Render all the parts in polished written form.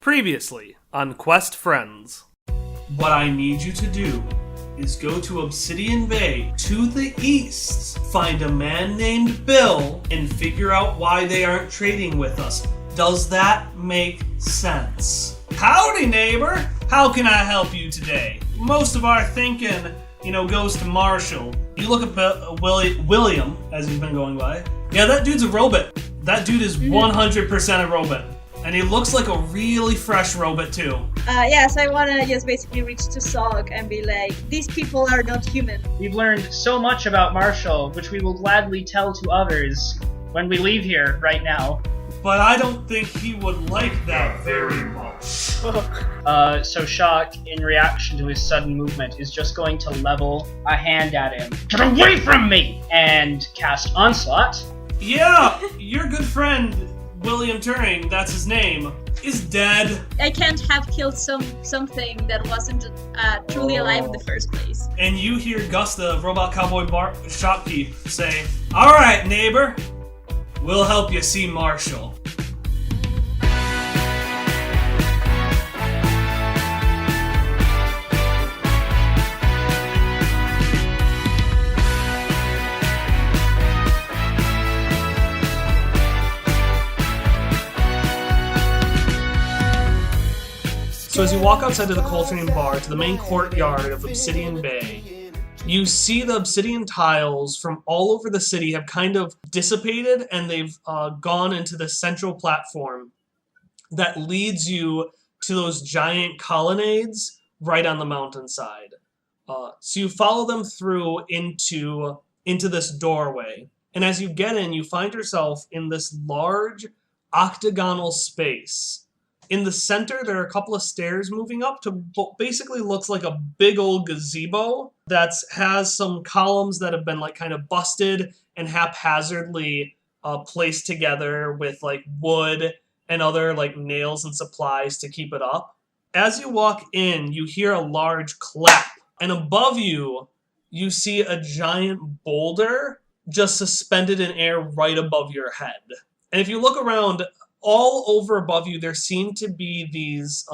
Previously on Quest Friends. What I need you to do is go to Obsidian Bay to the east, find a man named Bill, and figure out why they aren't trading with us. Does that make sense? Howdy, neighbor! How can I help you today? Most of our thinking, goes to Marshal. You look at William, as he's been going by. Yeah, that dude's a robot. That dude is 100% a robot. And he looks like a really fresh robot, too. So I want to just basically reach to Zog and be like, these people are not human. We've learned so much about Marshal, which we will gladly tell to others when we leave here right now. But I don't think he would like that very much. So Shock, in reaction to his sudden movement, is just going to level a hand at him. Get away from me! And cast Onslaught. Yeah, your good friend, William Turing, that's his name, is dead. I can't have killed something that wasn't truly alive in the first place. And you hear Gus, the robot cowboy shopkeep, say, "All right, neighbor, we'll help you see Marshal." So as you walk outside of the Coltrane Bar to the main courtyard of Obsidian Bay, you see the obsidian tiles from all over the city have kind of dissipated, and they've gone into the central platform that leads you to those giant colonnades right on the mountainside. So you follow them through into this doorway. And as you get in, you find yourself in this large octagonal space. In the center, there are a couple of stairs moving up to what basically looks like a big old gazebo that has some columns that have been kind of busted and haphazardly placed together with wood and other nails and supplies to keep it up. As you walk in, you hear a large clap, and above you, you see a giant boulder just suspended in air right above your head. And if you look around, all over above you, there seem to be these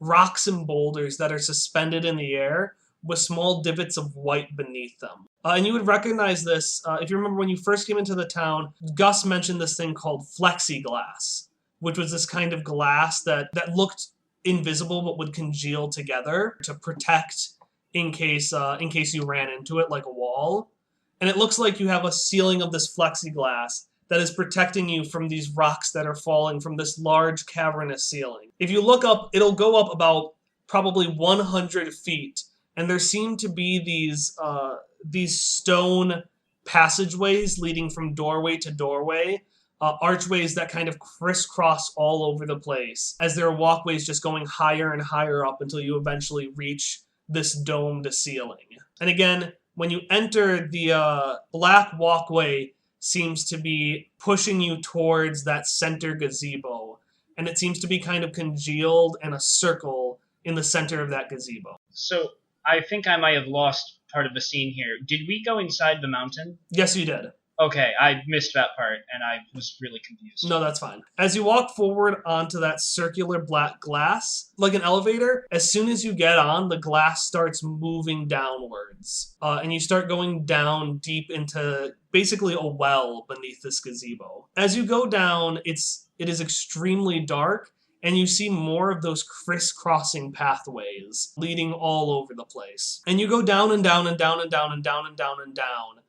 rocks and boulders that are suspended in the air with small divots of white beneath them. And you would recognize this, if you remember when you first came into the town, Gus mentioned this thing called flexiglass, which was this kind of glass that looked invisible but would congeal together to protect in case you ran into it like a wall. And it looks like you have a ceiling of this flexiglass that is protecting you from these rocks that are falling from this large cavernous ceiling. If you look up, it'll go up about probably 100 feet, and there seem to be these stone passageways leading from doorway to doorway, archways that kind of crisscross all over the place, as there are walkways just going higher and higher up until you eventually reach this domed ceiling. And again, when you enter the black walkway, seems to be pushing you towards that center gazebo. And it seems to be kind of congealed in a circle in the center of that gazebo. So I think I might have lost part of the scene here. Did we go inside the mountain? Yes, you did. Okay, I missed that part, and I was really confused. No, that's fine. As you walk forward onto that circular black glass, like an elevator, as soon as you get on, the glass starts moving downwards. And you start going down deep into basically a well beneath this gazebo. As you go down, it is extremely dark, and you see more of those crisscrossing pathways leading all over the place. And you go down and down and down and down and down and down and down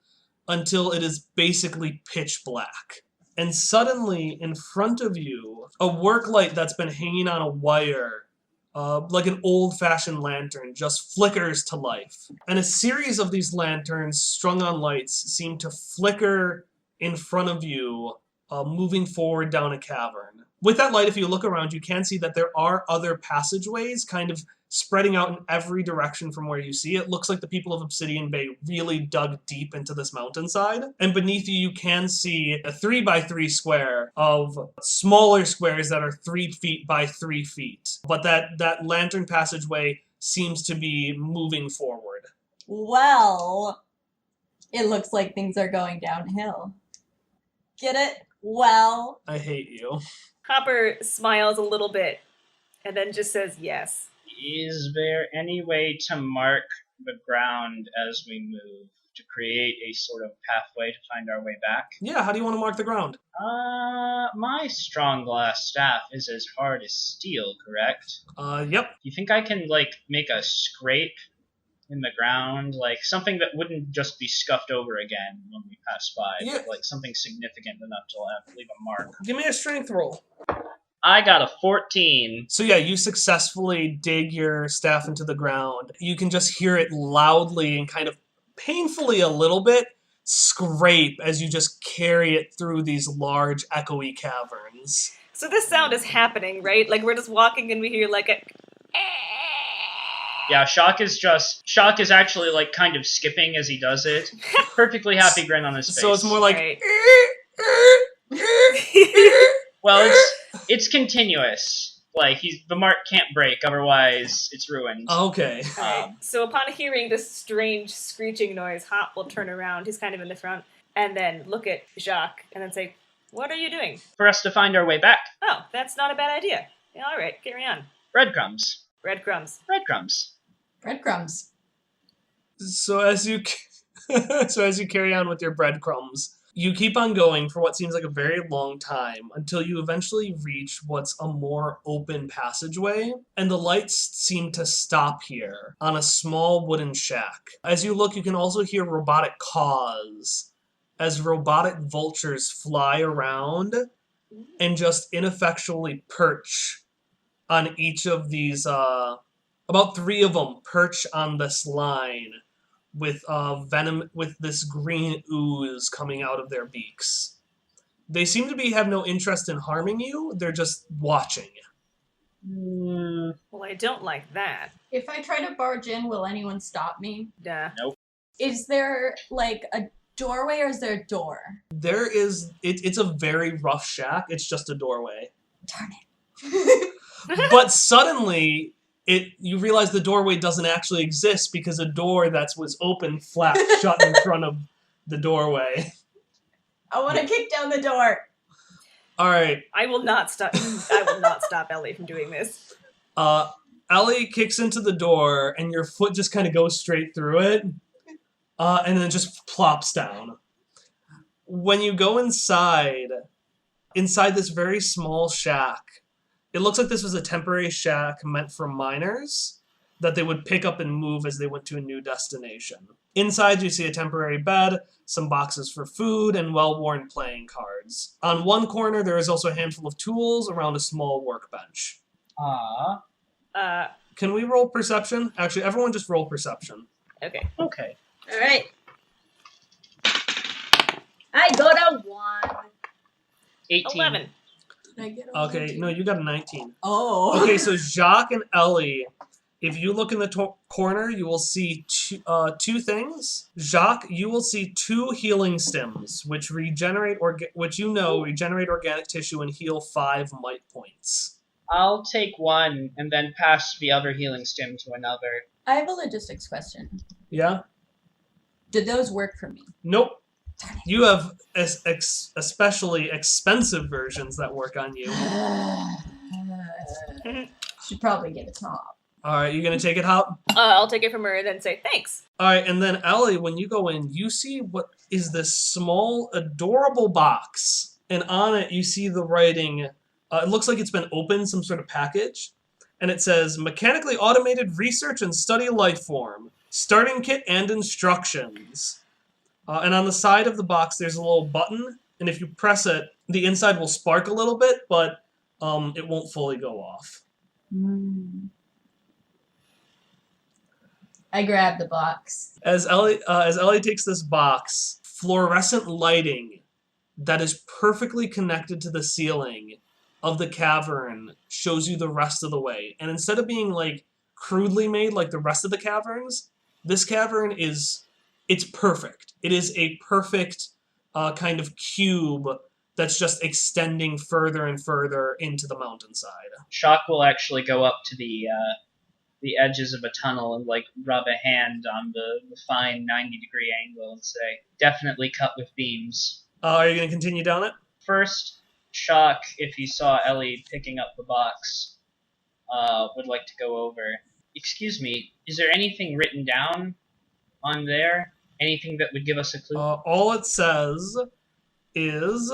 until it is basically pitch black. And suddenly, in front of you, a work light that's been hanging on a wire, like an old-fashioned lantern, just flickers to life. And a series of these lanterns strung on lights seem to flicker in front of you, moving forward down a cavern. With that light, if you look around, you can see that there are other passageways kind of spreading out in every direction from where you see. It looks like the people of Obsidian Bay really dug deep into this mountainside. And beneath you, you can see a 3x3 square of smaller squares that are 3 feet by 3 feet. But that lantern passageway seems to be moving forward. Well, it looks like things are going downhill. Get it? Well. I hate you. Hopper smiles a little bit and then just says yes. Is there any way to mark the ground as we move to create a sort of pathway to find our way back? Yeah, how do you want to mark the ground? My strong glass staff is as hard as steel, correct? Yep. You think I can, like, make a scrape in the ground? Like, something that wouldn't just be scuffed over again when we pass by, Yeah. but, like, something significant enough to leave a mark. Give me a strength roll. I got a 14. So yeah, you successfully dig your staff into the ground. You can just hear it loudly and kind of painfully a little bit scrape as you just carry it through these large echoey caverns. So this sound is happening, right? Like we're just walking and we hear like a. Yeah, Shock is actually, like, kind of skipping as he does it. Perfectly happy grin on his face. So it's more like Right. Well, it's continuous. Like, the mark can't break, otherwise it's ruined. okay. Right. So upon hearing this strange screeching noise, Hop will turn around. He's kind of in the front, and then look at Jacques, and then say, "What are you doing?" For us to find our way back. Oh, that's not a bad idea. Yeah, all right, carry on. Breadcrumbs. Breadcrumbs. Breadcrumbs. Breadcrumbs. So as you carry on with your breadcrumbs, you keep on going for what seems like a very long time until you eventually reach what's a more open passageway, and the lights seem to stop here on a small wooden shack. As you look, you can also hear robotic caws as robotic vultures fly around and just ineffectually perch on each of these, about 3 of them perch on this line with venom, with this green ooze coming out of their beaks. They seem to have no interest in harming you. They're just watching. Well, I don't like that. If I try to barge in, will anyone stop me? Duh. Is there, like, a doorway or is there a door? There is. It's a very rough shack. It's just a doorway. Darn it. But suddenly, you realize the doorway doesn't actually exist because a door that was open flapped shut in front of the doorway. I want to kick down the door. All right. I will not stop. I will not stop Ellie from doing this. Ellie kicks into the door, and your foot just kind of goes straight through it, and then just plops down. When you go inside this very small shack, it looks like this was a temporary shack meant for miners that they would pick up and move as they went to a new destination. Inside, you see a temporary bed, some boxes for food, and well-worn playing cards. On one corner, there is also a handful of tools around a small workbench. Can we roll perception? Actually, everyone just roll perception. Okay. Okay. All right. I got a 1. 18. 11. Did I get a Okay, 19? no, you got a 19. Oh. Okay, so Jacques and Ellie, if you look in the corner, you will see two things. Jacques, you will see 2 healing stims, which regenerate organic tissue and heal 5 might points. I'll take one and then pass the other healing stim to another. I have a logistics question. Yeah? Did those work for me? Nope. Darn it. You have especially expensive versions that work on you. Should probably get a top. Alright, you gonna take it, Hop? I'll take it from her and then say thanks. Alright, and then Ellie, when you go in, you see what is this small, adorable box. And on it, you see the writing. It looks like it's been opened, some sort of package. And it says, Mechanically Automated Research and Study Life Form. Starting Kit and Instructions. And on the side of the box, there's a little button. And if you press it, the inside will spark a little bit, but it won't fully go off. I grabbed the box. As Ellie takes this box, fluorescent lighting that is perfectly connected to the ceiling of the cavern shows you the rest of the way. And instead of being like crudely made like the rest of the caverns, this cavern it's perfect. It is a perfect kind of cube that's just extending further and further into the mountainside. Shock will actually go up to the edges of a tunnel and, like, rub a hand on the fine 90-degree angle and say, definitely cut with beams. Are you going to continue down it? First, Shock, if he saw Ellie picking up the box, would like to go over. Excuse me, is there anything written down on there? Anything that would give us a clue? All it says is,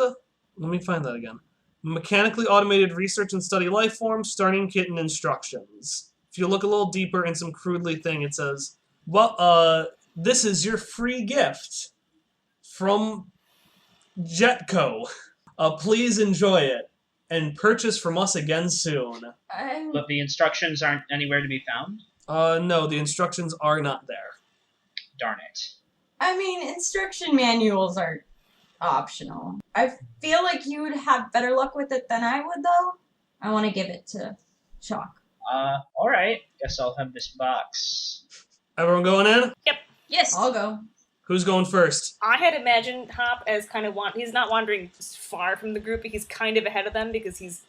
let me find that again. Mechanically automated research and study life forms, starting kit and instructions. If you look a little deeper in some crudely thing, it says, well, this is your free gift from Jetco. Please enjoy it and purchase from us again soon. But the instructions aren't anywhere to be found? No, the instructions are not there. Darn it. I mean, instruction manuals are optional. I feel like you would have better luck with it than I would, though. I want to give it to Chalk. Alright. Guess I'll have this box. Everyone going in? Yes. I'll go. Who's going first? I had imagined Hop as kind of he's not wandering far from the group, but he's kind of ahead of them because he's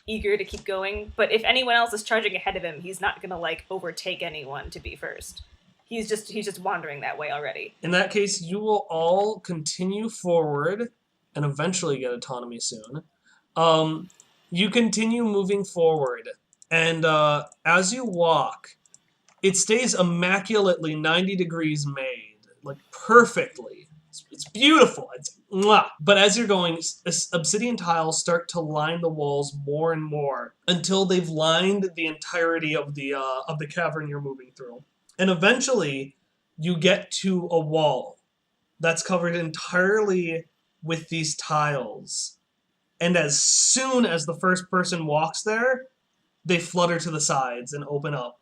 eager to keep going. But if anyone else is charging ahead of him, he's not gonna like overtake anyone to be first. He's just wandering that way already. In that case, you will all continue forward and eventually get autonomy soon. You continue moving forward, and as you walk, it stays immaculately 90 degrees made, like perfectly. It's beautiful. It's mwah. But as you're going, obsidian tiles start to line the walls more and more until they've lined the entirety of the cavern you're moving through. And eventually, you get to a wall that's covered entirely with these tiles. And as soon as the first person walks there, they flutter to the sides and open up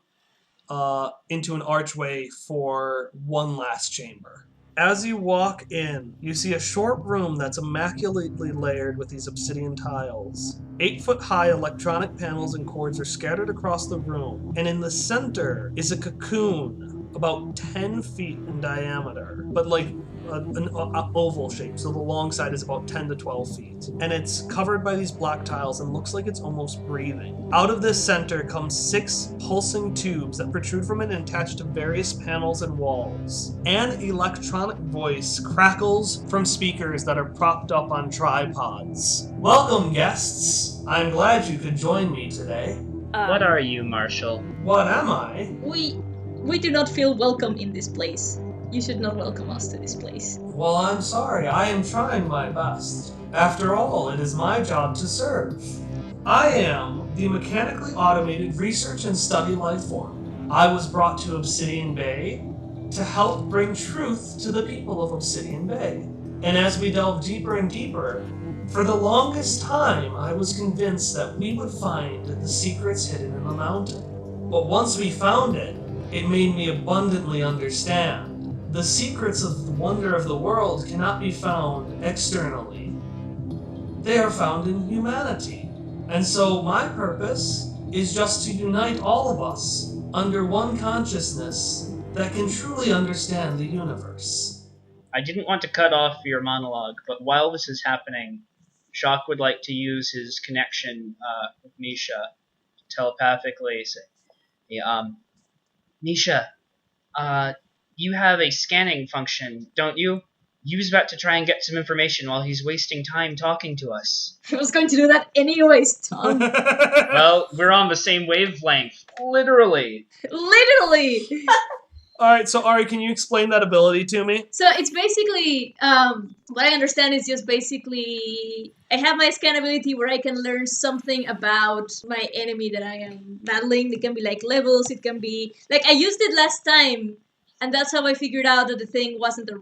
into an archway for one last chamber. As you walk in, you see a short room that's immaculately layered with these obsidian tiles. 8-foot-high electronic panels and cords are scattered across the room, and in the center is a cocoon about 10 feet in diameter, but like an oval shape, so the long side is about 10 to 12 feet. And it's covered by these black tiles and looks like it's almost breathing. Out of this center come 6 pulsing tubes that protrude from it and attach to various panels and walls. An electronic voice crackles from speakers that are propped up on tripods. Welcome, guests. I'm glad you could join me today. What are you, Marshal? What am I? We do not feel welcome in this place. You should not welcome us to this place. Well, I'm sorry. I am trying my best. After all, it is my job to serve. I am the mechanically automated research and study life form. I was brought to Obsidian Bay to help bring truth to the people of Obsidian Bay. And as we delve deeper and deeper, for the longest time, I was convinced that we would find the secrets hidden in the mountain. But once we found it, it made me abundantly understand. The secrets of the wonder of the world cannot be found externally. They are found in humanity. And so my purpose is just to unite all of us under one consciousness that can truly understand the universe. I didn't want to cut off your monologue, but while this is happening, Shock would like to use his connection with Nisha to telepathically say, Nisha, you have a scanning function, don't you? Use that to try and get some information while he's wasting time talking to us. I was going to do that anyways, Tom. Well, we're on the same wavelength. Literally. Literally! Alright, so Ari, can you explain that ability to me? So it's basically, what I understand is just basically, I have my scan ability where I can learn something about my enemy that I am battling. It can be like levels, it can be, like I used it last time, and that's how I figured out that the thing wasn't a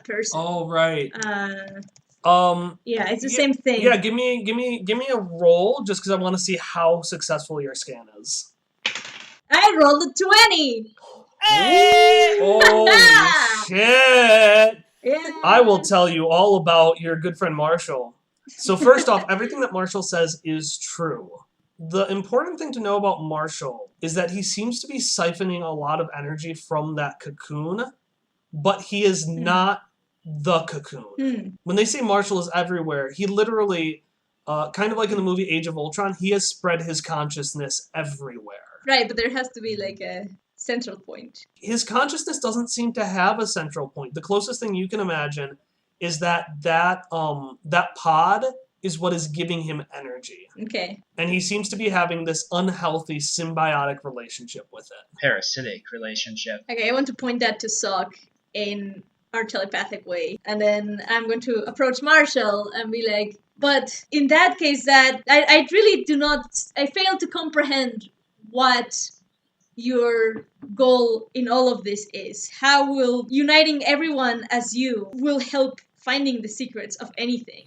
person. Oh, right. Yeah, it's the same thing. Yeah, give me a roll just because I want to see how successful your scan is. I rolled a 20! Oh shit! Yeah. I will tell you all about your good friend Marshal. So first off, everything that Marshal says is true. The important thing to know about Marshal is that he seems to be siphoning a lot of energy from that cocoon, but he is not the cocoon. When they say Marshal is everywhere, he literally, kind of like in the movie Age of Ultron, he has spread his consciousness everywhere. Right, but there has to be like a central point. His consciousness doesn't seem to have a central point. The closest thing you can imagine is that pod is what is giving him energy. Okay. And he seems to be having this unhealthy symbiotic relationship with it. Parasitic relationship. Okay, I want to point that to Sock in our telepathic way. And then I'm going to approach Marshall and be like, but in that case that I really do not, I fail to comprehend what your goal in all of this is. How will uniting everyone as you will help finding the secrets of anything?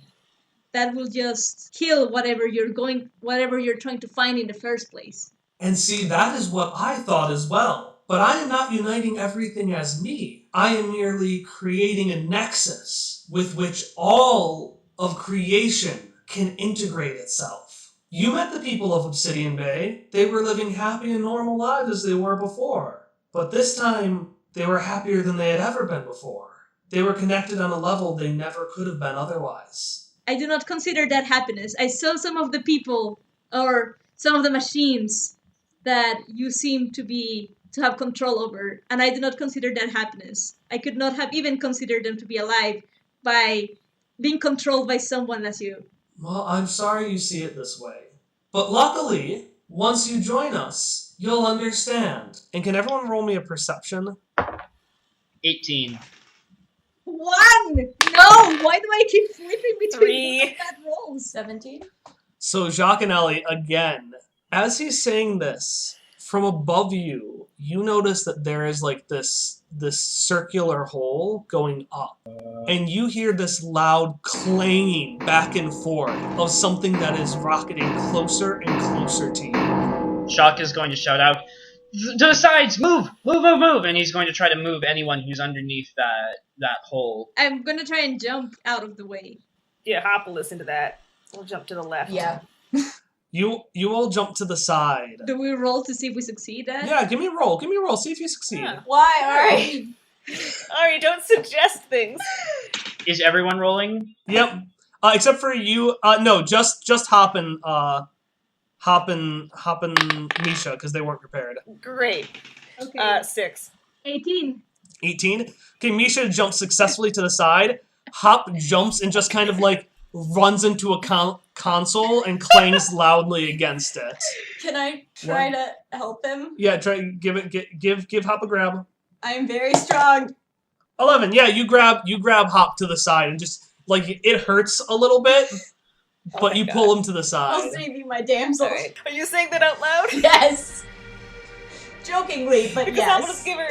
That will just kill whatever you're trying to find in the first place. And see, that is what I thought as well. But I am not uniting everything as me. I am merely creating a nexus with which all of creation can integrate itself. You met the people of Obsidian Bay. They were living happy and normal lives as they were before. But this time, they were happier than they had ever been before. They were connected on a level they never could have been otherwise. I do not consider that happiness. I saw some of the people, or some of the machines, that you seem to have control over, and I do not consider that happiness. I could not have even considered them to be alive by being controlled by someone as you. Well, I'm sorry you see it this way. But luckily, once you join us, you'll understand. And can everyone roll me a perception? 18. 1! No! Why do I keep flipping between 3. bad rolls? 17? So Jacques and Ellie, again, as he's saying this, from above you, you notice that there is like this circular hole going up. And you hear this loud clanging back and forth of something that is rocketing closer and closer to you. Shock is going to shout out, to the sides, move, move, move, move, and he's going to try to move anyone who's underneath that hole. I'm gonna try and jump out of the way. Yeah, Hop will listen to that. We'll jump to the left. Yeah. You all jump to the side. Do we roll to see if we succeed at? Yeah, give me a roll. See if you succeed. Yeah. Why? Alright. Ari, don't suggest things. Is everyone rolling? Yep. Except for you. No, just Hop and Misha, because they weren't prepared. Great. Okay. 6. 18. 18. Okay, Misha jumps successfully to the side. Hop jumps and just kind of like runs into a console and clangs loudly against it. Can I try to help him? Yeah, give Hop a grab. I am very strong. 11. Yeah, you grab Hop to the side and just like it hurts a little bit, but my you God. pull him to the I'll side. save you, my damsel. Alright. Are you saying that out loud? Yes. Jokingly, but Because yes. I'm gonna just give her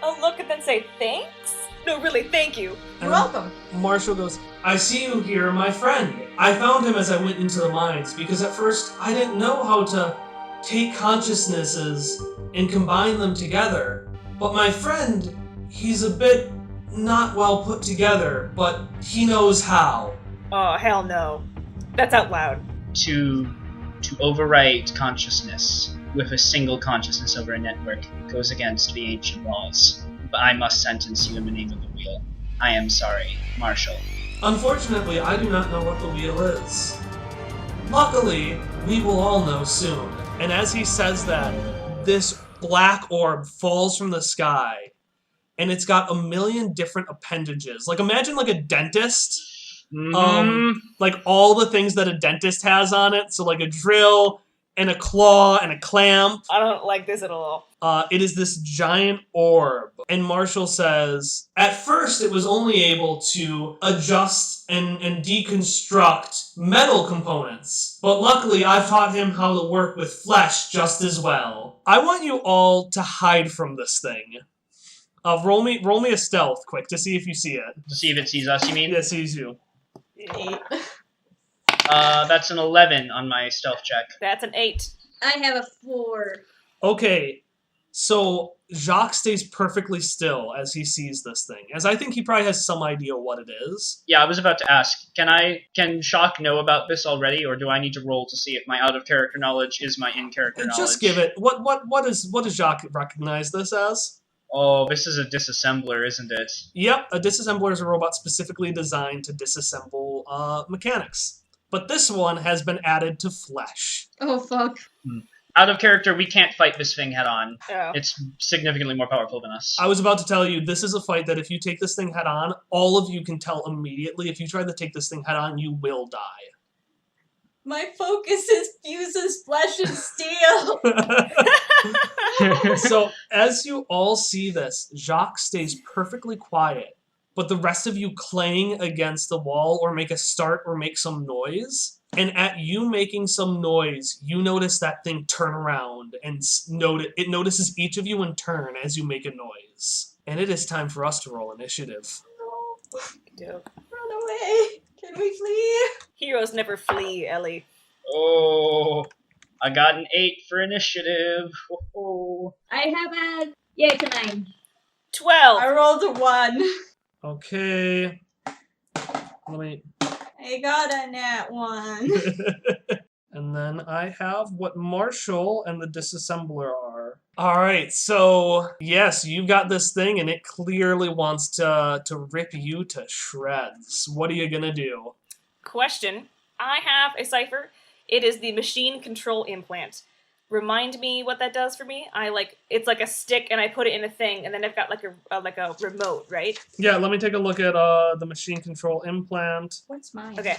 a look and then say thanks? No, really, thank you. You're welcome. Marshall goes, I see you here, my friend. I found him as I went into the mines because at first I didn't know how to take consciousnesses and combine them together. But my friend, he's a bit not well put together, but he knows how. Oh, hell no. That's out loud. To overwrite consciousness with a single consciousness over a network goes against the ancient laws. But I must sentence you in the name of the wheel. I am sorry, Marshal. Unfortunately, I do not know what the wheel is. Luckily, we will all know soon. And as he says that, this black orb falls from the sky, and it's got a million different appendages. Like, imagine like a dentist. Like all the things that a dentist has on it. So like a drill and a claw and a clamp. I don't like this at all. It is this giant orb. And Marshall says, at first it was only able to adjust and deconstruct metal components. But luckily I've taught him how to work with flesh just as well. I want you all to hide from this thing. Roll me a stealth quick to see if you see it. To see if it sees us, you mean? It sees you. 8. That's an 11 on my stealth check. That's an 8. I have a 4. Okay, so Jacques stays perfectly still as he sees this thing, as I think he probably has some idea what it is. Yeah, I was about to ask, can Shock know about this already, or do I need to roll to see if my out-of-character knowledge is my in-character knowledge? Just give it. What does Jacques recognize this as? Oh, this is a disassembler, isn't it? Yep, a disassembler is a robot specifically designed to disassemble mechanics. But this one has been added to flesh. Oh, fuck. Out of character, we can't fight this thing head on. Oh. It's significantly more powerful than us. I was about to tell you, this is a fight that if you take this thing head on, all of you can tell immediately. If you try to take this thing head on, you will die. My focus is fuses flesh and steel. So, as you all see this, Jacques stays perfectly quiet, but the rest of you clang against the wall or make a start or make some noise. And at you making some noise, you notice that thing turn around and it notices each of you in turn as you make a noise. And it is time for us to roll initiative. No. Dope. Run away. Can we flee? Heroes never flee, Ellie. Oh, I got an 8 for initiative. Oh. I have it's a 9. 12. I rolled a 1. Okay. Let me... I got a nat 1. And then I have what Marshal and the disassembler are. Alright, so yes, you got this thing and it clearly wants to rip you to shreds. What are you gonna do? Question. I have a cipher. It is the machine control implant. Remind me what that does for me. It's like a stick and I put it in a thing and then I've got like a remote, right? Yeah, let me take a look at the machine control implant. What's mine? Okay.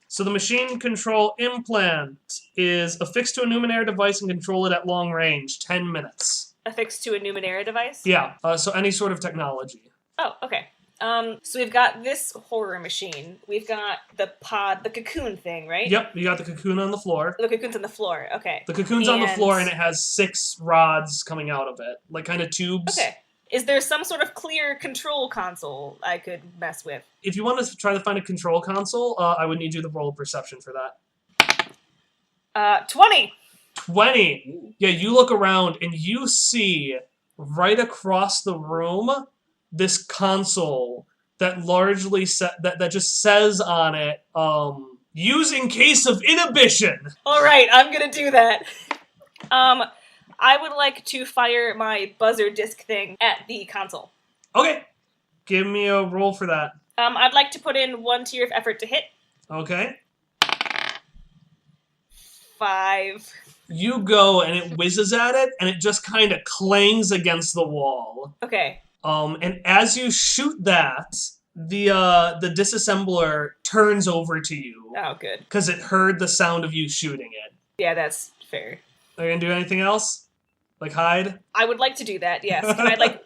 So the machine control implant is affixed to a Numenera device and control it at long range, 10 minutes. Affixed to a Numenera device? Yeah, so any sort of technology. Oh, okay. So we've got this horror machine. We've got the pod, the cocoon thing, right? Yep, you got the cocoon on the floor. The cocoon's on the floor, okay. The cocoon's on the floor and it has 6 rods coming out of it, like kind of tubes. Okay. Is there some sort of clear control console I could mess with? If you want to try to find a control console, I would need you to roll perception for that. 20! 20! Yeah, you look around and you see right across the room this console that largely that just says on it, use in case of inhibition. Alright, I'm gonna do that. I would like to fire my buzzer disc thing at the console. Okay. Give me a roll for that. I'd like to put in 1 tier of effort to hit. Okay. 5. You go and it whizzes at it and it just kind of clangs against the wall. Okay. And as you shoot that, the disassembler turns over to you. Oh, good. Because it heard the sound of you shooting it. Yeah, that's fair. Are you gonna do anything else? Like hide? I would like to do that, yes. Can I,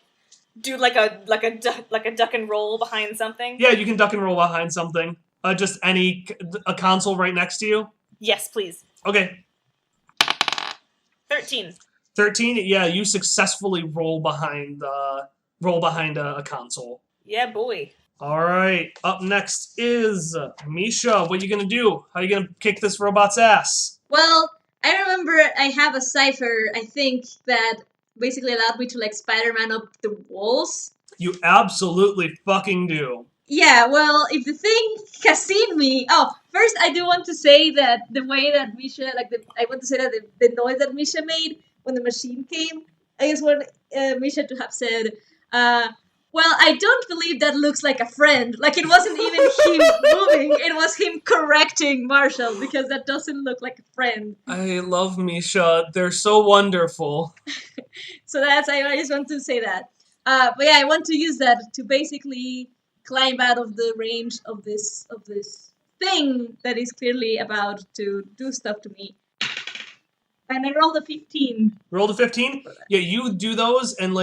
do like a duck and roll behind something? Yeah, you can duck and roll behind something. Just a console right next to you? Yes, please. Okay. 13. 13? Yeah, you successfully roll behind a console. Yeah, boy. Alright, up next is Misha. What are you gonna do? How are you gonna kick this robot's ass? Well, I remember I have a cipher, I think, that basically allowed me to, Spider-Man up the walls. You absolutely fucking do. Yeah, well, if the thing has seen me... Oh, first I do want to say that the way that Misha... I want to say that the noise that Misha made when the machine came, I just want Misha to have said, well, I don't believe that looks like a friend. It wasn't even him moving, it was him correcting Marshall, because that doesn't look like a friend. I love Misha. They're so wonderful. So I just want to say that. But yeah, I want to use that to basically climb out of the range of this thing that is clearly about to do stuff to me. And I rolled a 15. Rolled a 15? Yeah, you do those, and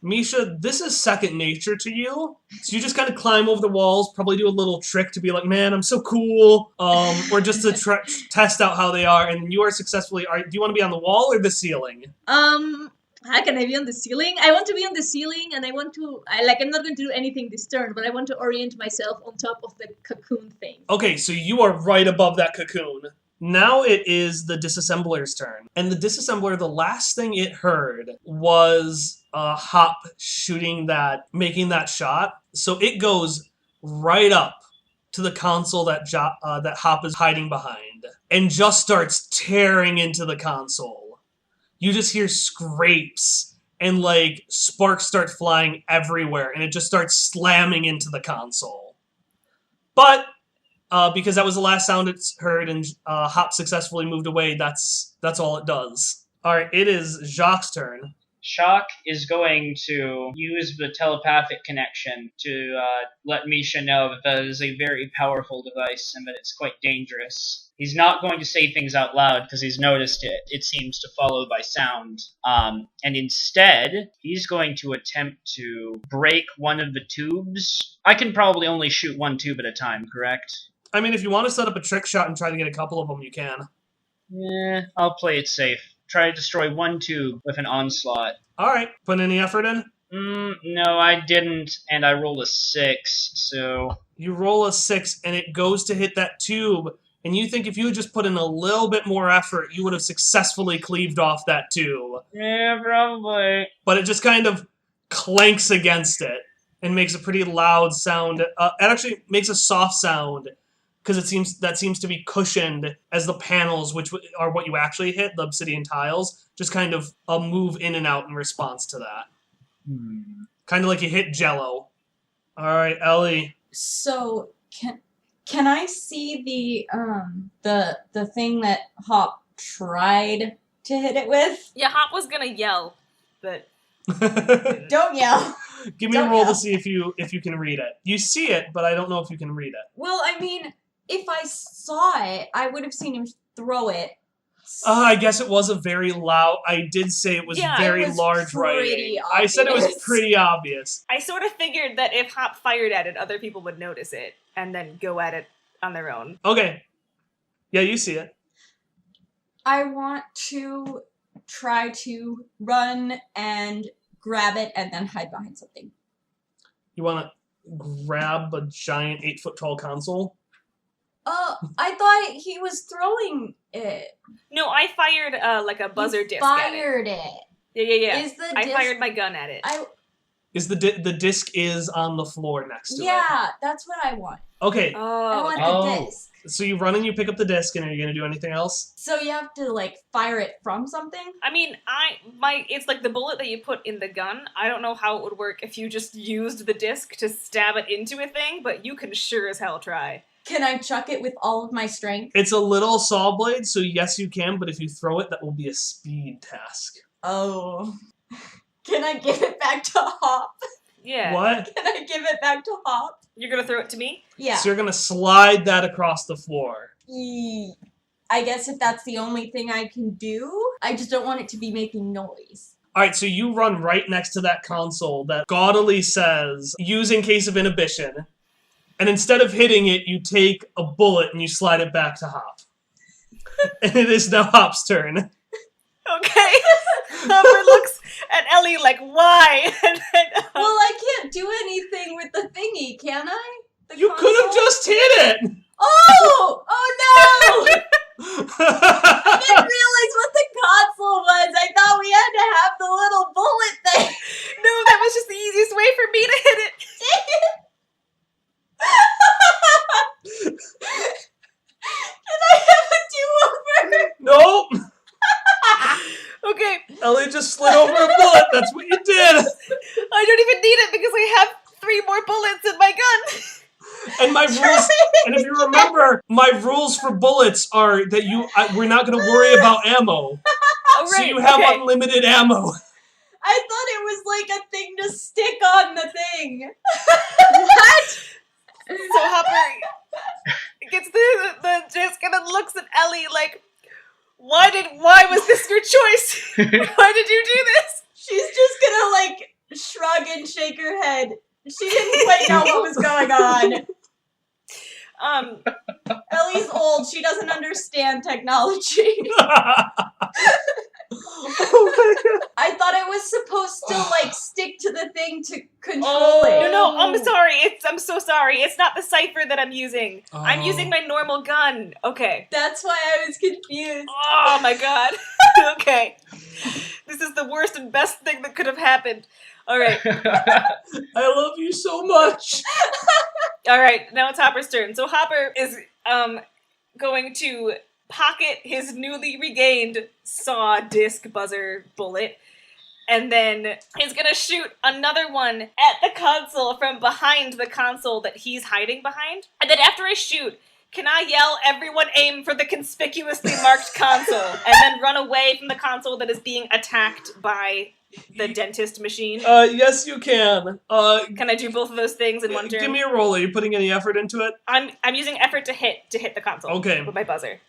Misha, this is second nature to you. So you just kind of climb over the walls, probably do a little trick to be like, man, I'm so cool. Or just to test out how they are, and you are successfully... do you want to be on the wall or the ceiling? How can I be on the ceiling? I want to be on the ceiling, and I want to... I'm not going to do anything this turn, but I want to orient myself on top of the cocoon thing. Okay, so you are right above that cocoon. Now it is the disassembler's turn. And the disassembler, the last thing it heard was Hop making that shot. So it goes right up to the console that Hop is hiding behind and just starts tearing into the console. You just hear scrapes and sparks start flying everywhere and it just starts slamming into the console. But because that was the last sound it's heard and Hop successfully moved away, that's all it does. Alright, it is Jacques' turn. Shock is going to use the telepathic connection to let Misha know that that is a very powerful device and that it's quite dangerous. He's not going to say things out loud because he's noticed it. It seems to follow by sound. And instead, he's going to attempt to break one of the tubes. I can probably only shoot one tube at a time, correct? I mean, if you want to set up a trick shot and try to get a couple of them, you can. I'll play it safe. Try to destroy one tube with an onslaught. Alright, put any effort in? No, I didn't, and I rolled a 6, so... You roll a 6, and it goes to hit that tube, and you think if you had just put in a little bit more effort, you would have successfully cleaved off that tube. Yeah, probably. But it just kind of clanks against it, and makes a pretty loud sound. It actually makes a soft sound, because that seems to be cushioned as the panels, which are what you actually hit, the obsidian tiles, just kind of move in and out in response to that. Kind of like you hit Jello. All right, Ellie. So can I see the thing that Hop tried to hit it with? Yeah, Hop was gonna yell, but Don't yell. Give me a roll to see if you can read it. You see it, but I don't know if you can read it. Well, I mean, if I saw it, I would have seen him throw it. I guess it was a very loud... I did say it was very large writing. I said it was pretty obvious. I sort of figured that if Hop fired at it, other people would notice it and then go at it on their own. Okay. Yeah, you see it. I want to try to run and grab it and then hide behind something. You want to grab a giant 8-foot-tall console? I thought he was throwing it. No, I fired like a buzzer disc at it. Fired it. Yeah. Is the I disc... fired my gun at it. The disc is on the floor next to it. Yeah, that's what I want. Okay. I want the disc. So you run and you pick up the disc, and are you going to do anything else? So you have to, like, fire it from something? I mean, it's like the bullet that you put in the gun. I don't know how it would work if you just used the disc to stab it into a thing, but you can sure as hell try. Can I chuck it with all of my strength? It's a little saw blade, so yes you can, but if you throw it, that will be a speed task. Oh. Can I give it back to Hop? Yeah. What? Can I give it back to Hop? You're gonna throw it to me? Yeah. So you're going to slide that across the floor. I guess if that's the only thing I can do, I just don't want it to be making noise. Alright, so you run right next to that console that gaudily says, use in case of inhibition. And instead of hitting it, you take a bullet and you slide it back to Hop. And it is now Hop's turn. Okay. Hopper looks at Ellie like, why? And then, Well, I can't do anything with the thingy, can I? You could have just hit it! Oh! Oh no! I didn't realize what the console was. I thought we had to have the little bullet thing. No, that was just the easiest way for me to hit it. Can I have a do-over? Nope! Okay. Ellie just slid over a bullet. That's what you did. I don't even need it because I have 3 more bullets in my gun. And my rules, and if you remember, my rules for bullets are that we're not going to worry about ammo. Oh, right. So you have unlimited ammo. I thought it was like a thing to stick on the thing. What? So Hopper gets the disc and then looks at Ellie like, why was this your choice? Why did you do this? She's just gonna like shrug and shake her head. She didn't quite know what was going on. Ellie's old. She doesn't understand technology. Oh my God. I thought it was supposed to like stick to the thing to control it. No, I'm sorry. I'm so sorry. It's not the cipher that I'm using. I'm using my normal gun. Okay. That's why I was confused. Oh my God. Okay. This is the worst and best thing that could have happened. All right. I love you so much. All right. Now it's Hopper's turn. So Hopper is going to pocket his newly regained saw disc buzzer bullet, and then he's gonna shoot another one at the console from behind the console that he's hiding behind. And then after I shoot, can I yell, everyone aim for the conspicuously marked console, and then run away from the console that is being attacked by the dentist machine? Yes, you can. Can I do both of those things in one turn? Give me a roll. Are you putting any effort into it? I'm using effort to hit the console. Okay. With my buzzer.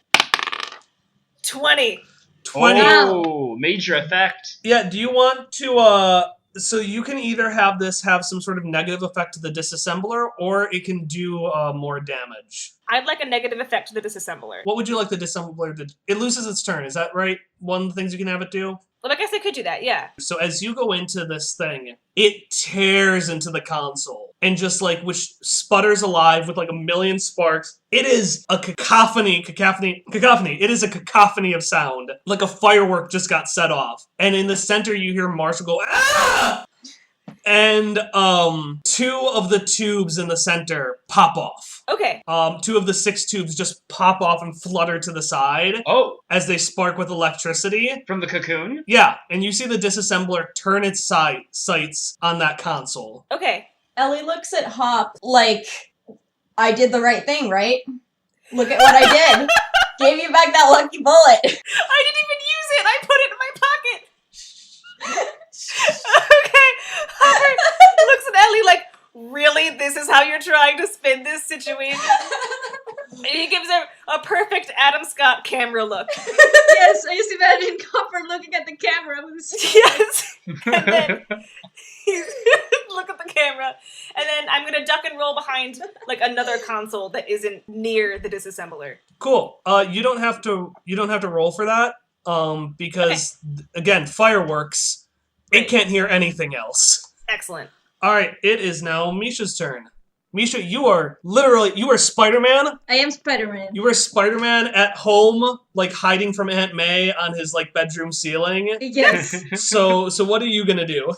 20. 20. Oh, major effect. Yeah, do you want to, so you can either have this have some sort of negative effect to the disassembler, or it can do more damage. I'd like a negative effect to the disassembler. What would you like the disassembler to... It loses its turn, is that right? One of the things you can have it do? Well, I guess I could do that, yeah. So as you go into this thing, it tears into the console and just like, which sputters alive with like a million sparks. It is a cacophony. It is a cacophony of sound. Like a firework just got set off. And in the center, you hear Marshall go, ah! And two of the tubes in the center pop off. Okay. Two of the 6 tubes just pop off and flutter to the side. Oh, as they spark with electricity. from the cocoon? Yeah, and you see the disassembler turn its sights on that console. Okay. Ellie looks at Hop like, I did the right thing, right? Look at what I did. Gave you back that lucky bullet. I didn't even use it. I put it in my pocket. Okay. Hopper looks at Ellie like, really? This is how you're trying to spin this situation? And he gives her a perfect Adam Scott camera look. Yes, I just imagine Copper looking at the camera with his Yes. And then he's look at the camera. And then I'm gonna duck and roll behind like another console that isn't near the disassembler. Cool. You don't have to roll for that. Because again, fireworks. Right. It can't hear anything else. Excellent. All right, it is now Misha's turn. Misha, you are Spider-Man. I am Spider-Man. You are Spider-Man at home, like hiding from Aunt May on his like bedroom ceiling. Yes. So what are you gonna do?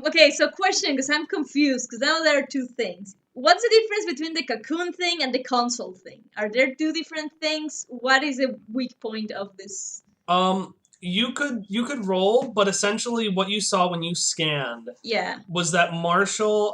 Okay, so question, because I'm confused, because now there are two things. What's the difference between the cocoon thing and the console thing? Are there two different things? What is the weak point of this? You could roll, but essentially what you saw when you scanned Yeah, was that Marshall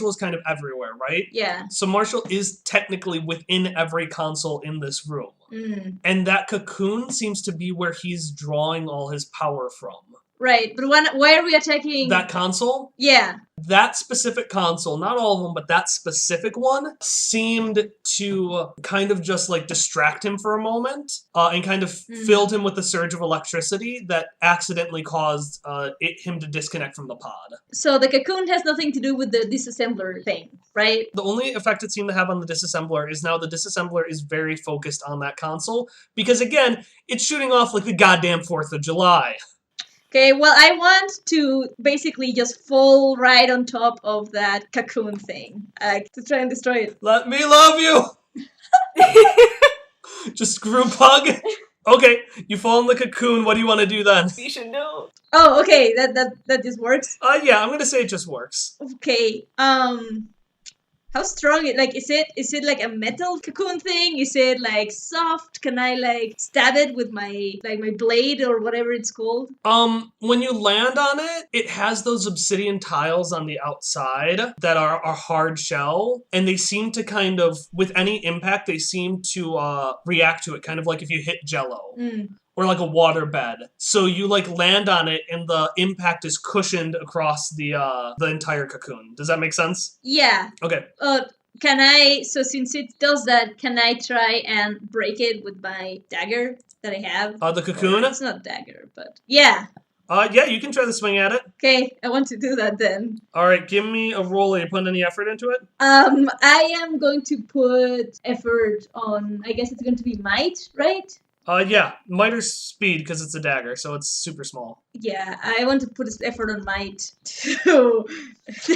is kind of everywhere, right? yeah. So Marshall is technically within every console in this room. Mm. And that cocoon seems to be where he's drawing all his power from. Right, but why are we attacking... That console? Yeah. That specific console, not all of them, but that specific one, seemed to kind of just like distract him for a moment and kind of filled him with a surge of electricity that accidentally caused him to disconnect from the pod. So the cocoon has nothing to do with the disassembler thing, right? The only effect it seemed to have on the disassembler is now the disassembler is very focused on that console because, again, it's shooting off like the goddamn 4th of July. Okay, well, I want to basically just fall right on top of that cocoon thing, to try and destroy it. Let me love you! Just group hug. Okay, you fall in the cocoon. What do you want to do then? You should know. Oh, okay, that just works. Yeah, I'm gonna say it just works. Okay, how strong is it like a metal cocoon thing? Is it like soft? Can I like stab it with my blade or whatever it's called? When you land on it, it has those obsidian tiles on the outside that are hard shell, and they seem to kind of, with any impact, they seem to react to it, kind of like if you hit Jello. Or like a water bed. So you like land on it and the impact is cushioned across the entire cocoon. Does that make sense? Yeah. Okay. Can I, so since it does that, can I try and break it with my dagger that I have? The cocoon? It's not dagger, but yeah. Yeah, you can try to swing at it. Okay, I want to do that then. Alright, give me a roll. Are you putting any effort into it? I am going to put effort on, I guess it's going to be might, right? Yeah, might or speed because it's a dagger, so it's super small. Yeah, I want to put effort on might to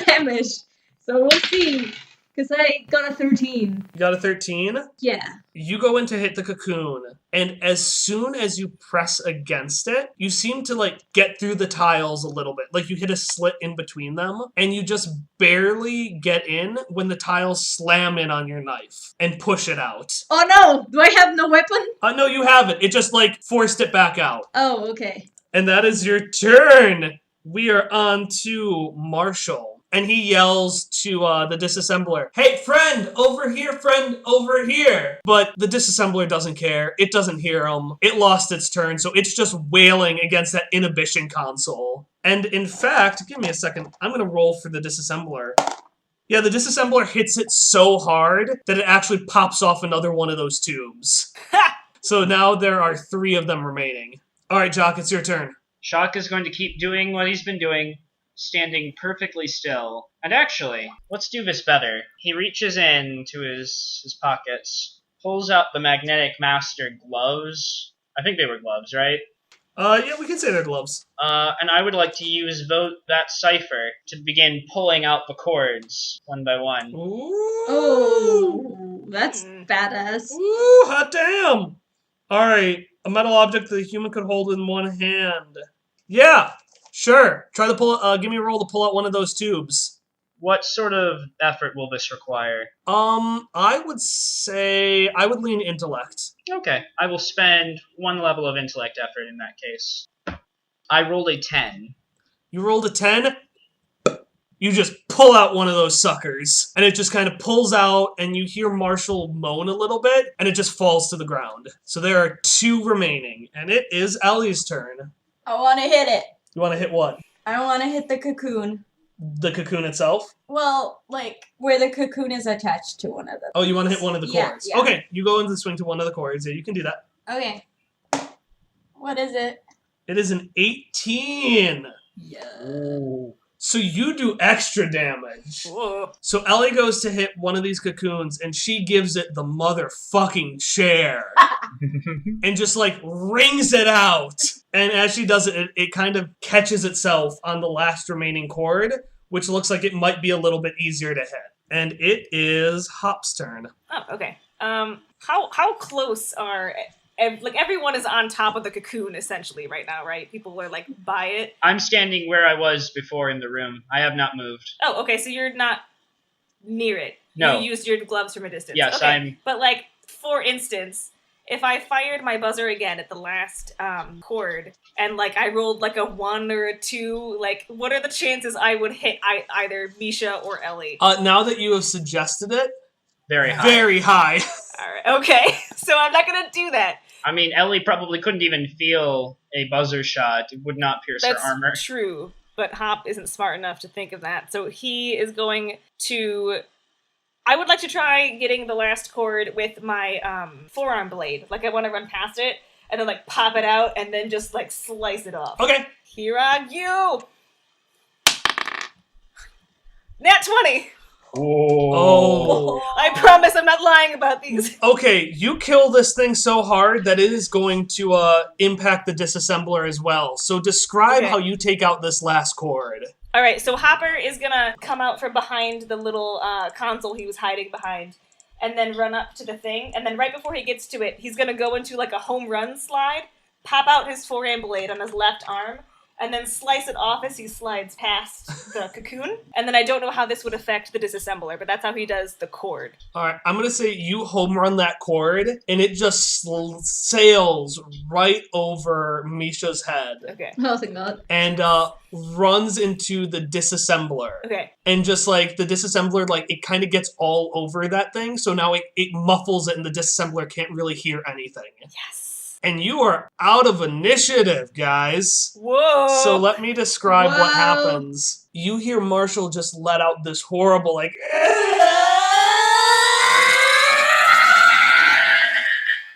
damage. So we'll see. Because I got a 13. You got a 13? Yeah. You go in to hit the cocoon, and as soon as you press against it, you seem to, like, get through the tiles a little bit. Like, you hit a slit in between them, and you just barely get in when the tiles slam in on your knife and push it out. Oh no! Do I have no weapon? No, you haven't. It just, like, forced it back out. Oh, okay. And that is your turn! We are on to Marshall. And he yells to the disassembler, "Hey, friend, over here, friend, over here!" But the disassembler doesn't care. It doesn't hear him. It lost its turn, so it's just wailing against that inhibition console. And in fact, give me a second. I'm going to roll for the disassembler. Yeah, the disassembler hits it so hard that it actually pops off another one of those tubes. So now there are 3 of them remaining. All right, Jock, it's your turn. Shock is going to keep doing what he's been doing, standing perfectly still. And actually, let's do this better. He reaches into his pockets, pulls out the Magnetic Master gloves. I think they were gloves, right? Yeah, we can say they're gloves. And I would like to use that cipher to begin pulling out the cords one by one. Ooh. Oh, that's badass. Ooh, hot damn! All right, a metal object that a human could hold in one hand. Yeah, sure. Try to pull. Give me a roll to pull out one of those tubes. What sort of effort will this require? I would say I would lean intellect. Okay, I will spend 1 level of intellect effort in that case. I rolled a 10. You rolled a 10. You just pull out one of those suckers, and it just kind of pulls out, and you hear Marshall moan a little bit, and it just falls to the ground. So there are 2 remaining, and it is Ellie's turn. I want to hit it. You want to hit what? I want to hit the cocoon. The cocoon itself? Well, like, where the cocoon is attached to one of them. Oh, you want to hit one of the cords? Yeah. Okay, you go into the swing to one of the cords. Yeah, you can do that. Okay. What is it? It is an 18. Yeah. Ooh. So you do extra damage. Whoa. So Ellie goes to hit one of these cocoons, and she gives it the motherfucking chair. And just, like, wrings it out. And as she does it, it kind of catches itself on the last remaining cord, which looks like it might be a little bit easier to hit. And it is Hop's turn. Oh, okay. How close are... Like, everyone is on top of the cocoon, essentially, right now, right? People are, like, by it. I'm standing where I was before in the room. I have not moved. Oh, okay, so you're not near it. No. You used your gloves from a distance. Yes, okay. I'm... But, like, for instance, if I fired my buzzer again at the last chord, and, like, I rolled, like, a 1 or a 2, like, what are the chances I would hit either Misha or Ellie? Now that you have suggested it, Very high. very high. Alright, okay. So I'm not gonna do that. I mean, Ellie probably couldn't even feel a buzzer shot. It would not pierce That's her armor. true, but Hop isn't smart enough to think of that. So he is going to... I would like to try getting the last chord with my forearm blade. Like, I want to run past it, and then, like, pop it out, and then just, like, slice it off. Okay. Here I go! Nat 20! Oh. I promise I'm not lying about these. Okay, you kill this thing so hard that it is going to impact the disassembler as well. So describe Okay. how you take out this last chord. Alright, so Hopper is gonna come out from behind the little console he was hiding behind, and then run up to the thing, and then right before he gets to it, he's gonna go into, like, a home run slide, pop out his forearm blade on his left arm, and then slice it off as he slides past the cocoon. And then I don't know how this would affect the disassembler, but that's how he does the cord. All right, I'm going to say you home run that cord, and it just sails right over Misha's head Okay. Oh, thank God. and runs into the disassembler. Okay. And just, like, the disassembler, like, it kind of gets all over that thing, so now it muffles it, and the disassembler can't really hear anything. Yes. And you are out of initiative, guys. Whoa. So let me describe what Whoa. happens. You hear Marshall just let out this horrible, like,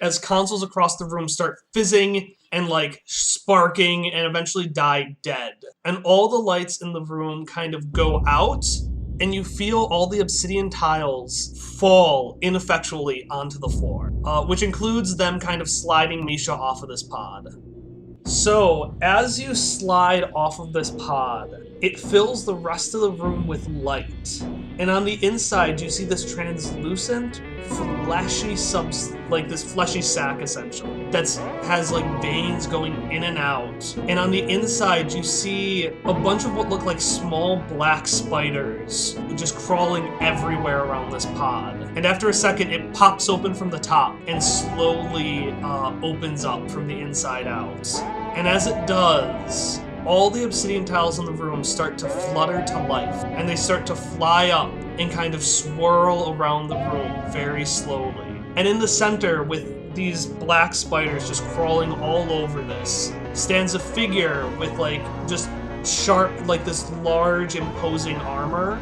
as consoles across the room start fizzing and, like, sparking and eventually die dead. And all the lights in the room kind of go out, and you feel all the obsidian tiles fall ineffectually onto the floor, which includes them kind of sliding Misha off of this pod. So, as you slide off of this pod, it fills the rest of the room with light. And on the inside, you see this translucent, fleshy like this fleshy sack, essentially, that has, like, veins going in and out. And on the inside, you see a bunch of what look like small black spiders just crawling everywhere around this pod. And after a second, it pops open from the top and slowly opens up from the inside out. And as it does, all the obsidian tiles in the room start to flutter to life, and they start to fly up and kind of swirl around the room very slowly. And in the center, with these black spiders just crawling all over this, stands a figure with, like, just sharp, like this large, imposing armor,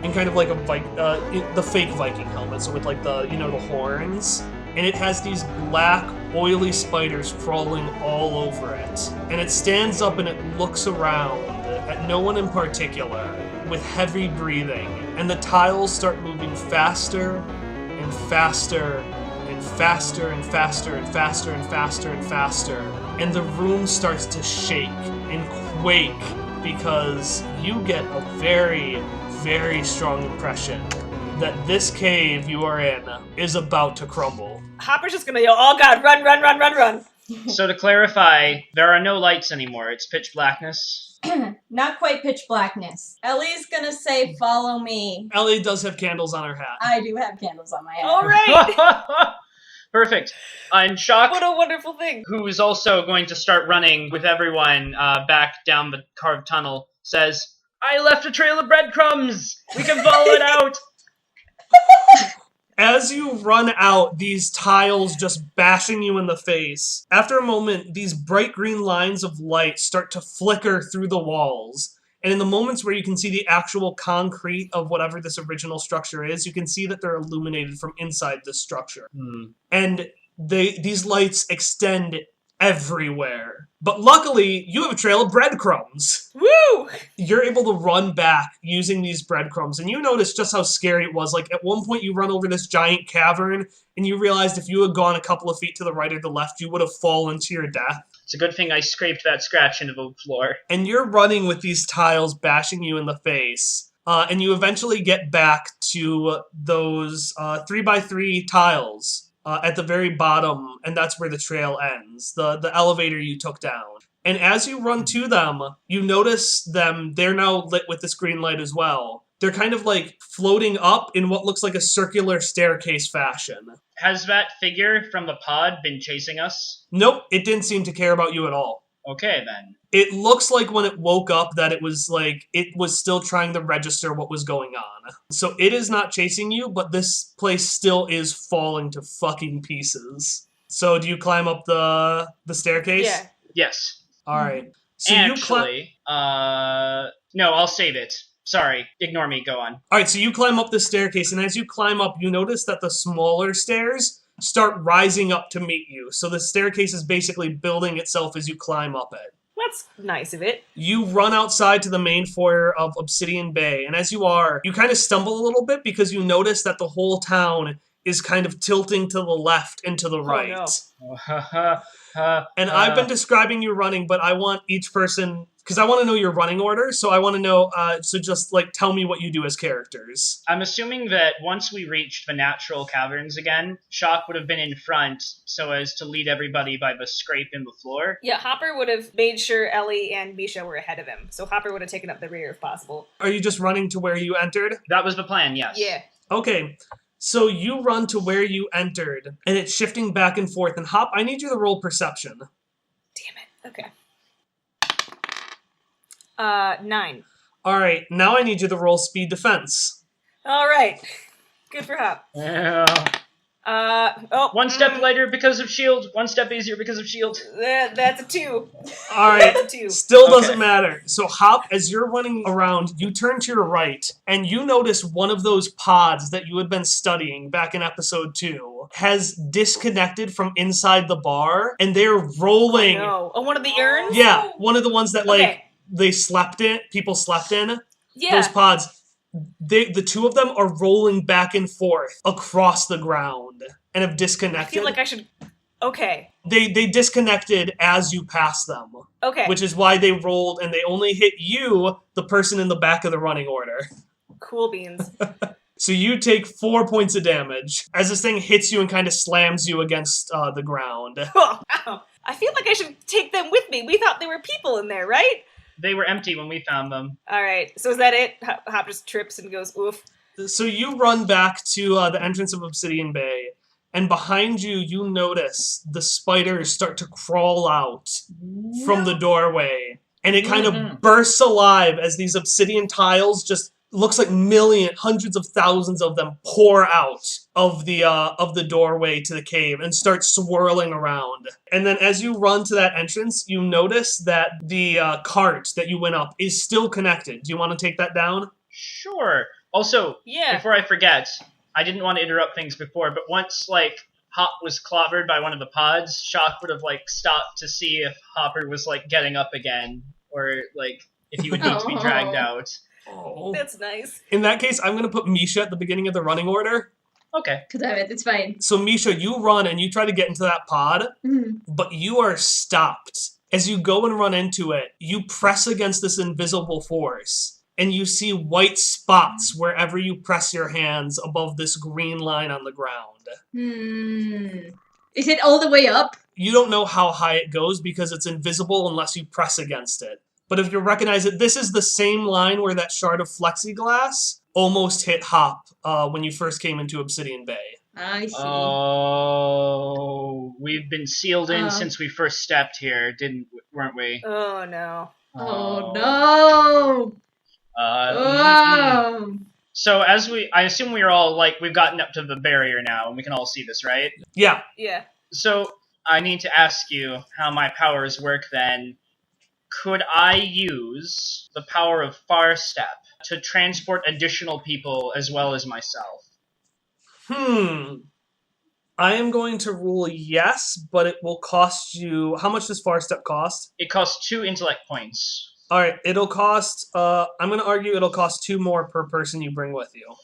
and kind of like the fake Viking helmet, so with like the horns. And it has these black, oily spiders crawling all over it. And it stands up and it looks around at no one in particular, with heavy breathing. And the tiles start moving faster and faster and faster and faster and faster and faster and faster. And the room starts to shake and quake because you get a very, very strong impression that this cave you are in is about to crumble. Hopper's just gonna yell, "Oh god, run, run, run, run, run!" So to clarify, there are no lights anymore. It's pitch blackness. Not quite pitch blackness. Ellie's gonna say, "Follow me." Ellie does have candles on her hat. I do have candles on my head. All right. Perfect. And Shock, What a wonderful thing. who is also going to start running with everyone back down the carved tunnel, says, "I left a trail of breadcrumbs. We can follow it out." As you run out, these tiles just bashing you in the face. After a moment, these bright green lines of light start to flicker through the walls. And in the moments where you can see the actual concrete of whatever this original structure is, you can see that they're illuminated from inside this structure. And these lights extend everywhere. But luckily, you have a trail of breadcrumbs. Woo! You're able to run back using these breadcrumbs, and you notice just how scary it was. Like, at one point you run over this giant cavern, and you realized if you had gone a couple of feet to the right or the left, you would have fallen to your death. It's a good thing I scraped that scratch into the floor. And you're running with these tiles bashing you in the face, and you eventually get back to those 3x3 tiles at the very bottom, and that's where the trail ends, the elevator you took down. And as you run to them, you notice them, they're now lit with this green light as well. They're kind of like floating up in what looks like a circular staircase fashion. Has that figure from the pod been chasing us? Nope, it didn't seem to care about you at all. Okay, then. It looks like when it woke up that it was still trying to register what was going on. So it is not chasing you, but this place still is falling to fucking pieces. So do you climb up the staircase? Yeah. Yes. All right. So Actually, no, I'll save it. Sorry, ignore me, go on. All right, so you climb up the staircase, and as you climb up, you notice that the smaller stairs start rising up to meet you. So the staircase is basically building itself as you climb up it. That's nice of it. You run outside to the main foyer of Obsidian Bay, and as you are, you kind of stumble a little bit because you notice that the whole town is kind of tilting to the left and to the right. No. And I've been describing you running, but I want each person, because I want to know your running order, so I want to know, so just tell me what you do as characters. I'm assuming that once we reached the natural caverns again, Shock would have been in front so as to lead everybody by the scrape in the floor. Yeah, Hopper would have made sure Ellie and Misha were ahead of him, so Hopper would have taken up the rear if possible. Are you just running to where you entered? That was the plan, yes. Yeah. Okay, so you run to where you entered, and it's shifting back and forth, and Hop, I need you to roll perception. Damn it. Okay. 9. Alright, now I need you to roll speed defense. All right. Good for Hop. Yeah. One step lighter because of shield, one step easier because of shield. That's a 2. Alright, That's a 2. still Okay. doesn't matter. So Hop, as you're running around, you turn to your right, and you notice one of those pods that you had been studying back in episode 2 has disconnected from inside the bar, and they're rolling. No. Oh, one of the urns? Yeah, one of the ones that Okay. people slept in. Yeah. Those pods. The two of them are rolling back and forth across the ground and have I disconnected. feel like I should... Okay. They disconnected as you passed them, Okay. which is why they rolled, and they only hit you, the person in the back of the running order. Cool beans. So you take 4 points of damage as this thing hits you and kind of slams you against the ground. Oh, ow. I feel like I should take them with me. We thought there were people in there, right? They were empty when we found them. All right. So is that it? Hop just trips and goes, oof. So you run back to the entrance of Obsidian Bay, and behind you, you notice the spiders start to crawl out from the doorway. And it kind of bursts alive as these obsidian tiles just looks like hundreds of thousands of them pour out of the doorway to the cave and start swirling around. And then as you run to that entrance, you notice that the cart that you went up is still connected. Do you want to take that down? Sure. Also, Yeah. before I forget, I didn't want to interrupt things before, but once, like, Hop was clobbered by one of the pods, Shock would have, like, stopped to see if Hopper was, like, getting up again, or, like, if he would need to be dragged out. Oh. That's nice. In that case, I'm going to put Misha at the beginning of the running order. Okay. Could have it. It's fine. So Misha, you run and you try to get into that pod, but you are stopped. As you go and run into it, you press against this invisible force. And you see white spots wherever you press your hands above this green line on the ground. Is it all the way up? You don't know how high it goes because it's invisible unless you press against it. But if you recognize it, this is the same line where that shard of flexiglass almost hit Hop when you first came into Obsidian Bay. I see. Oh, we've been sealed in since we first stepped here, weren't we? Oh no. Oh no! So I assume we're all, like, we've gotten up to the barrier now, and we can all see this, right? Yeah. Yeah. So, I need to ask you how my powers work then. Could I use the power of Far Step to transport additional people as well as myself? I am going to rule yes, but it will cost you... How much does Far Step cost? It costs 2 intellect points. Alright, it'll cost... I'm going to argue it'll cost 2 more per person you bring with you.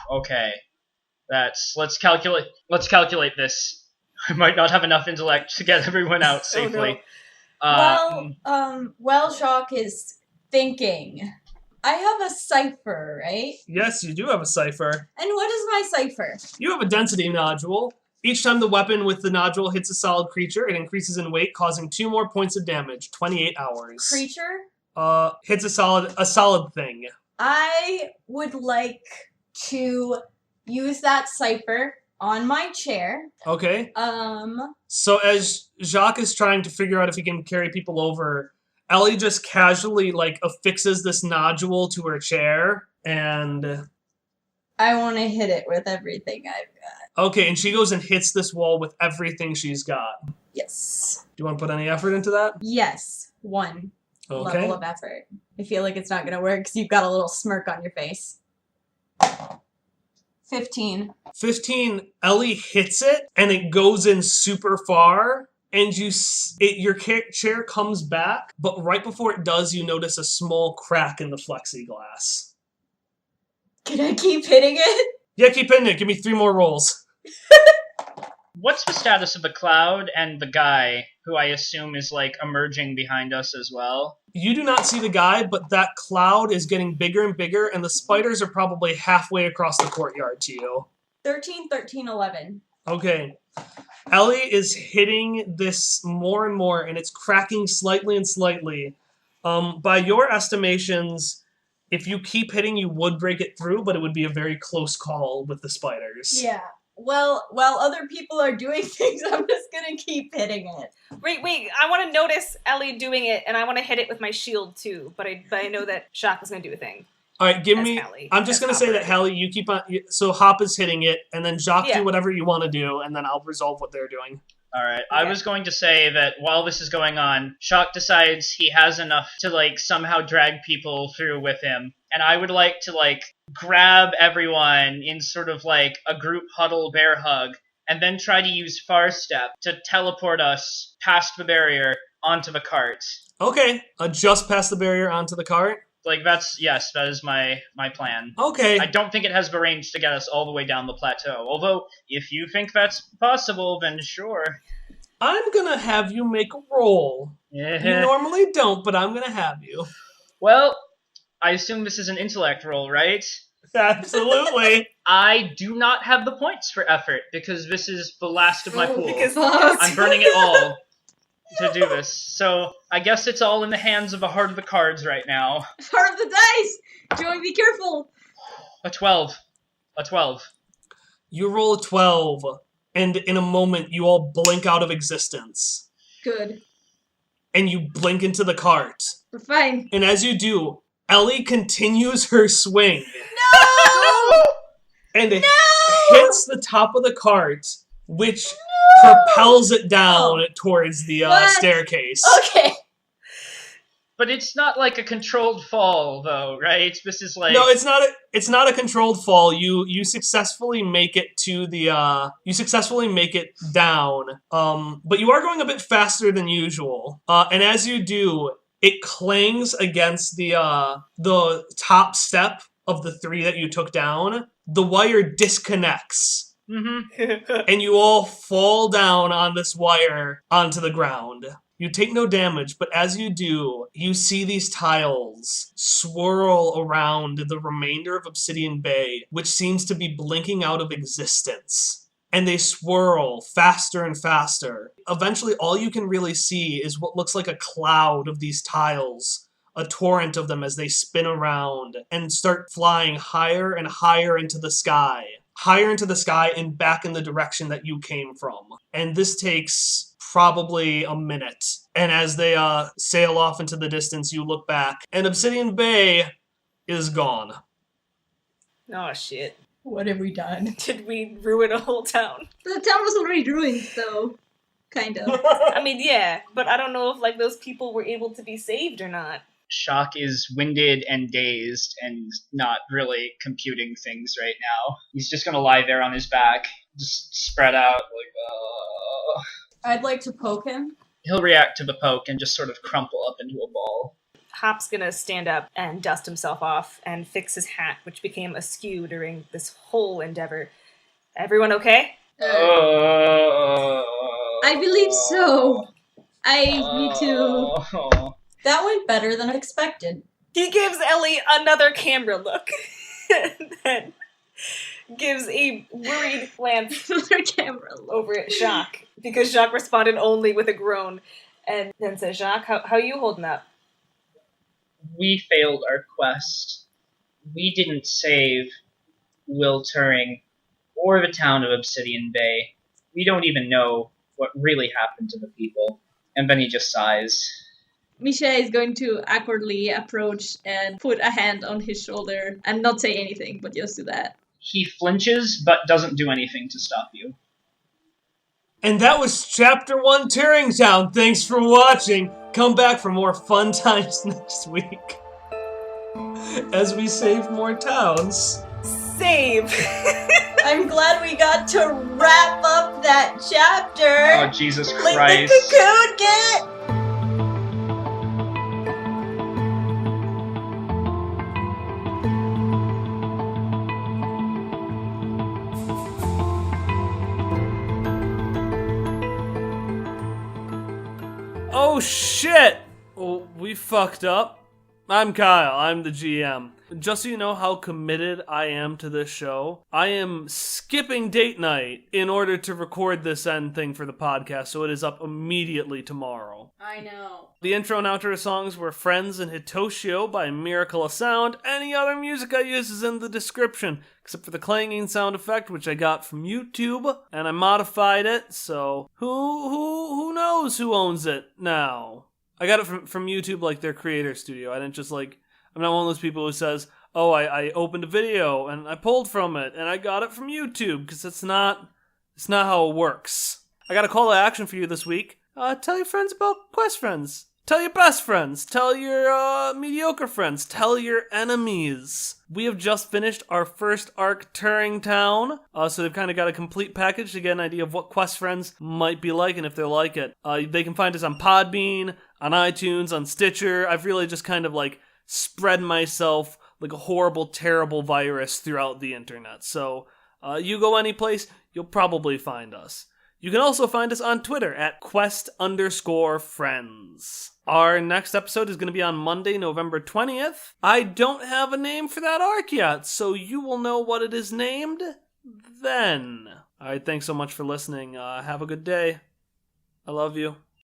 Okay. Let's calculate this. I might not have enough intellect to get everyone out safely. While Shock is thinking, I have a cipher, right? Yes, you do have a cipher. And what is my cipher? You have a density nodule. Each time the weapon with the nodule hits a solid creature, it increases in weight, causing 2 more points of damage. 28 hours. Creature? Hits a solid thing. I would like to use that cipher on my chair. Okay. So as Jacques is trying to figure out if he can carry people over, Ellie just casually, like, affixes this nodule to her chair, and... I want to hit it with everything I've got. Okay, and she goes and hits this wall with everything she's got. Yes. Do you want to put any effort into that? Yes. 1 Okay. level of effort. I feel like it's not going to work because you've got a little smirk on your face. 15. 15, Ellie hits it, and it goes in super far, and your chair comes back, but right before it does, you notice a small crack in the plexiglass. Can I keep hitting it? Yeah, keep hitting it. Give me 3 more rolls. What's the status of the cloud and the guy, who I assume is, like, emerging behind us as well? You do not see the guy, but that cloud is getting bigger and bigger, and the spiders are probably halfway across the courtyard to you. 13, 13, 11. Okay. Ellie is hitting this more and more, and it's cracking slightly and slightly. By your estimations, if you keep hitting, you would break it through, but it would be a very close call with the spiders. Yeah. Well, while other people are doing things, I'm just gonna keep hitting it. Wait, I want to notice Ellie doing it, and I want to hit it with my shield too, but I know that Shock is going to do a thing. Alright, give As me... Hallie, I'm just as going to say that, operator. Hallie, you keep on... So Hop is hitting it, and then Jacques Yeah. do whatever you want to do, and then I'll resolve what they're doing. Alright, I Okay. was going to say that while this is going on, Shock decides he has enough to, like, somehow drag people through with him. And I would like to, like, grab everyone in sort of, like, a group huddle bear hug, and then try to use Far Step to teleport us past the barrier onto the cart. Okay, just past the barrier onto the cart. Like, yes, that is my plan. Okay. I don't think it has the range to get us all the way down the plateau. Although, if you think that's possible, then sure. I'm gonna have you make a roll. You normally don't, but I'm gonna have you. Well, I assume this is an intellect roll, right? Absolutely. I do not have the points for effort, because this is the last of my pool. Because I'm burning it all to do this. So, I guess it's all in the hands of the heart of the cards right now. Part of the dice! Joey, be careful! A 12. A 12. You roll a 12, and in a moment you all blink out of existence. Good. And you blink into the cart. We're fine. And as you do, Ellie continues her swing. No! And it hits the top of the cart, which propels it down towards the What? staircase. Okay. But it's not like a controlled fall, though, right? This is like... No, it's not. It's not a controlled fall. You successfully make it to the. You successfully make it down. But you are going a bit faster than usual. And as you do, it clangs against the top step of the 3 that you took down. The wire disconnects, and you all fall down on this wire onto the ground. You take no damage, but as you do, you see these tiles swirl around the remainder of Obsidian Bay, which seems to be blinking out of existence. And they swirl faster and faster. Eventually, all you can really see is what looks like a cloud of these tiles, a torrent of them as they spin around and start flying higher and higher into the sky. Higher into the sky and back in the direction that you came from. And this takes probably a minute. And as they sail off into the distance, you look back, and Obsidian Bay is gone. Oh, shit. What have we done? Did we ruin a whole town? The town was already ruined, though. Kind of. I mean, yeah, but I don't know if, like, those people were able to be saved or not. Shock is winded and dazed and not really computing things right now. He's just gonna lie there on his back, just spread out, like, I'd like to poke him. He'll react to the poke and just sort of crumple up into a ball. Hop's gonna stand up and dust himself off and fix his hat, which became askew during this whole endeavor. Everyone okay? I believe so. I need to... That went better than expected. He gives Ellie another camera look. And then gives a worried glance Another camera. over at Jacques. Because Jacques responded only with a groan. And then says, Jacques, how you holding up? We failed our quest. We didn't save Will Turing or the town of Obsidian Bay. We don't even know what really happened to the people. And then he just sighs. Misha is going to awkwardly approach and put a hand on his shoulder and not say anything, but just do that. He flinches, but doesn't do anything to stop you. And that was Chapter 1 Turingtown. Thanks for watching. Come back for more fun times next week. As we save more towns. Save! I'm glad we got to wrap up that chapter. Oh, Jesus Like Christ. the cocoon get. Oh shit! Well, we fucked up. I'm Kyle, I'm the GM. Just so you know how committed I am to this show, I am skipping date night in order to record this end thing for the podcast, so it is up immediately tomorrow. I know. The intro and outro songs were Friends and Hitoshio by Miracle of Sound. Any other music I use is in the description, except for the clanging sound effect, which I got from YouTube, and I modified it, so who knows who owns it now? I got it from YouTube, like their creator studio. I didn't just I'm not one of those people who says, oh, I opened a video and I pulled from it and I got it from YouTube, because it's not how it works. I got a call to action for you this week. Tell your friends about Quest Friends. Tell your best friends. Tell your mediocre friends. Tell your enemies. We have just finished our first arc, Turingtown. So they've kind of got a complete package to get an idea of what Quest Friends might be like and if they like it. They can find us on Podbean, on iTunes, on Stitcher. I've really just kind of spread myself like a horrible, terrible virus throughout the internet. So you go any place, you'll probably find us. You can also find us on Twitter at quest_friends. Our next episode is going to be on Monday, November 20th. I don't have a name for that arc yet, so you will know what it is named then. Alright, thanks so much for listening. Have a good day. I love you.